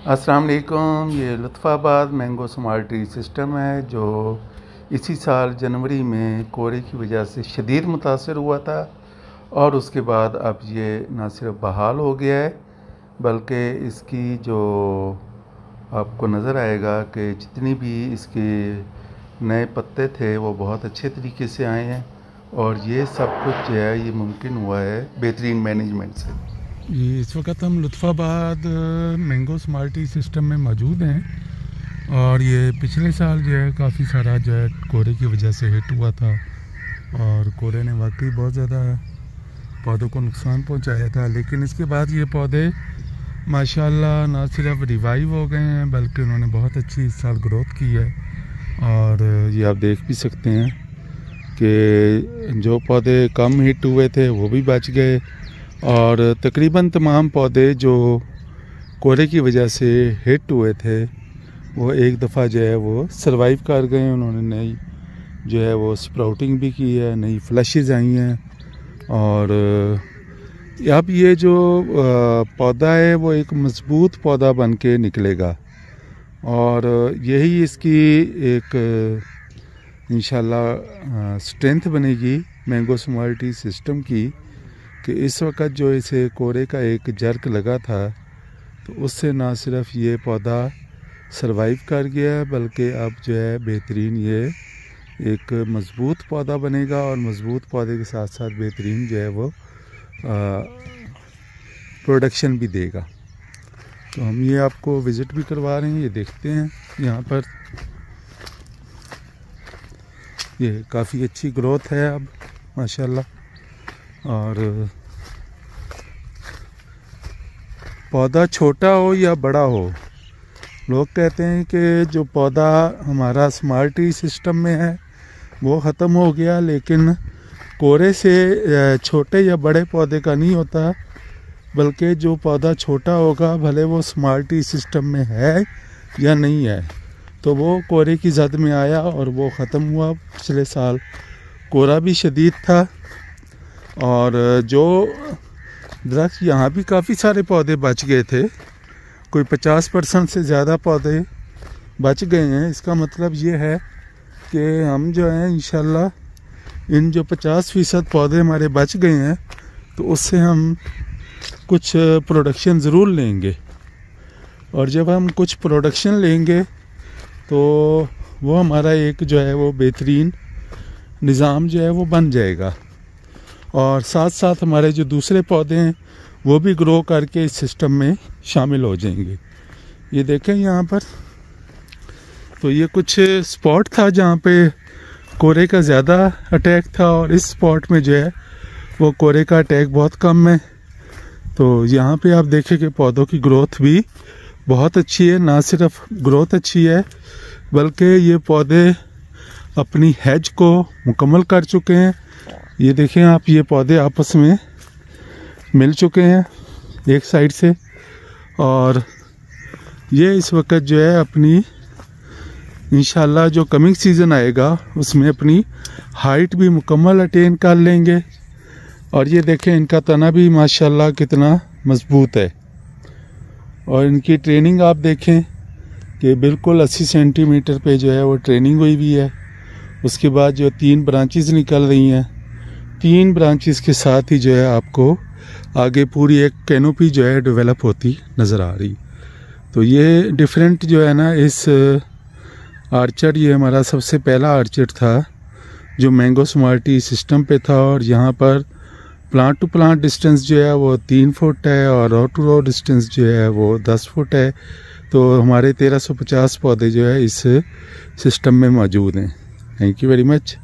अस्सलाम वालेकुम। ये लुत्फ़ाबाद मैंगो स्मार्ट ट्री सिस्टम है जो इसी साल जनवरी में कोहरे की वजह से शदीद मुतासर हुआ था और उसके बाद अब ये ना सिर्फ बहाल हो गया है बल्कि इसकी जो आपको नज़र आएगा कि जितनी भी इसके नए पत्ते थे वो बहुत अच्छे तरीके से आए हैं और ये सब कुछ जो है ये मुमकिन हुआ है बेहतरीन मैनेजमेंट से। ये इस वक्त हम लुत्फ़ाबाद मैंगो स्मार्ट ट्री सिस्टम में मौजूद हैं और ये पिछले साल जो है काफ़ी सारा जो है कोहरे की वजह से हिट हुआ था और कोहरे ने वाकई बहुत ज़्यादा पौधों को नुकसान पहुंचाया था। लेकिन इसके बाद ये पौधे माशाल्लाह ना सिर्फ रिवाइव हो गए हैं बल्कि उन्होंने बहुत अच्छी इस साल ग्रोथ की है। और ये आप देख भी सकते हैं कि जो पौधे कम हिट हुए थे वो भी बच गए और तकरीबन तमाम पौधे जो कोहरे की वजह से हिट हुए थे वो एक दफ़ा जो है वो सरवाइव कर गए। उन्होंने नई जो है वो स्प्राउटिंग भी की है, नई फ्लैशेस आई हैं और अब ये जो पौधा है वो एक मज़बूत पौधा बन के निकलेगा और यही इसकी एक इंशाल्लाह स्ट्रेंथ बनेगी मैंगो स्मार्ट ट्री सिस्टम की कि इस वक्त जो इसे कोहरे का एक जर्क लगा था तो उससे ना सिर्फ ये पौधा सरवाइव कर गया बल्कि अब जो है बेहतरीन ये एक मज़बूत पौधा बनेगा और मज़बूत पौधे के साथ साथ बेहतरीन जो है वो प्रोडक्शन भी देगा। तो हम ये आपको विज़िट भी करवा रहे हैं। ये देखते हैं यहाँ पर ये काफ़ी अच्छी ग्रोथ है अब माशाल्लाह। और पौधा छोटा हो या बड़ा हो, लोग कहते हैं कि जो पौधा हमारा स्मार्ट ट्री सिस्टम में है वो ख़त्म हो गया, लेकिन कोहरे से छोटे या बड़े पौधे का नहीं होता बल्कि जो पौधा छोटा होगा भले वो स्मार्ट ट्री सिस्टम में है या नहीं है तो वो कोहरे की जद में आया और वो ख़त्म हुआ। पिछले साल कोहरा भी शदीद था और जो दरख्त यहाँ भी काफ़ी सारे पौधे बच गए थे, कोई 50% से ज़्यादा पौधे बच गए हैं। इसका मतलब ये है कि हम जो हैं इंशाल्लाह इन जो 50% पौधे हमारे बच गए हैं तो उससे हम कुछ प्रोडक्शन ज़रूर लेंगे और जब हम कुछ प्रोडक्शन लेंगे तो वो हमारा एक जो है वो बेहतरीन निज़ाम जो है वो बन जाएगा और साथ साथ हमारे जो दूसरे पौधे हैं वो भी ग्रो करके इस सिस्टम में शामिल हो जाएंगे। ये देखें यहाँ पर तो ये कुछ स्पॉट था जहाँ पे कोहरे का ज़्यादा अटैक था और इस स्पॉट में जो है वो कोहरे का अटैक बहुत कम है। तो यहाँ पे आप देखें कि पौधों की ग्रोथ भी बहुत अच्छी है। ना सिर्फ ग्रोथ अच्छी है बल्कि ये पौधे अपनी हैज को मुकम्मल कर चुके हैं। ये देखें आप, ये पौधे आपस में मिल चुके हैं एक साइड से और ये इस वक्त जो है अपनी इंशाल्लाह जो कमिंग सीज़न आएगा उसमें अपनी हाइट भी मुकम्मल अटेन कर लेंगे। और ये देखें इनका तना भी माशाल्लाह कितना मज़बूत है और इनकी ट्रेनिंग आप देखें कि बिल्कुल 80 सेंटीमीटर पे जो है वो ट्रेनिंग हुई हुई है। उसके बाद जो 3 ब्रांचेस निकल रही हैं, 3 ब्रांचेस के साथ ही जो है आपको आगे पूरी एक कैनोपी जो है डेवलप होती नज़र आ रही। तो ये डिफरेंट जो है ना इस आर्चर, ये हमारा सबसे पहला आर्चर था जो मैंगो स्मार्ट ट्री सिस्टम पे था और यहाँ पर प्लांट टू प्लांट डिस्टेंस जो है वो 3 फुट है और रो टू रो डिस्टेंस जो है वो 10 फुट है। तो हमारे 1350 पौधे जो है इस सिस्टम में मौजूद हैं। Thank you very much.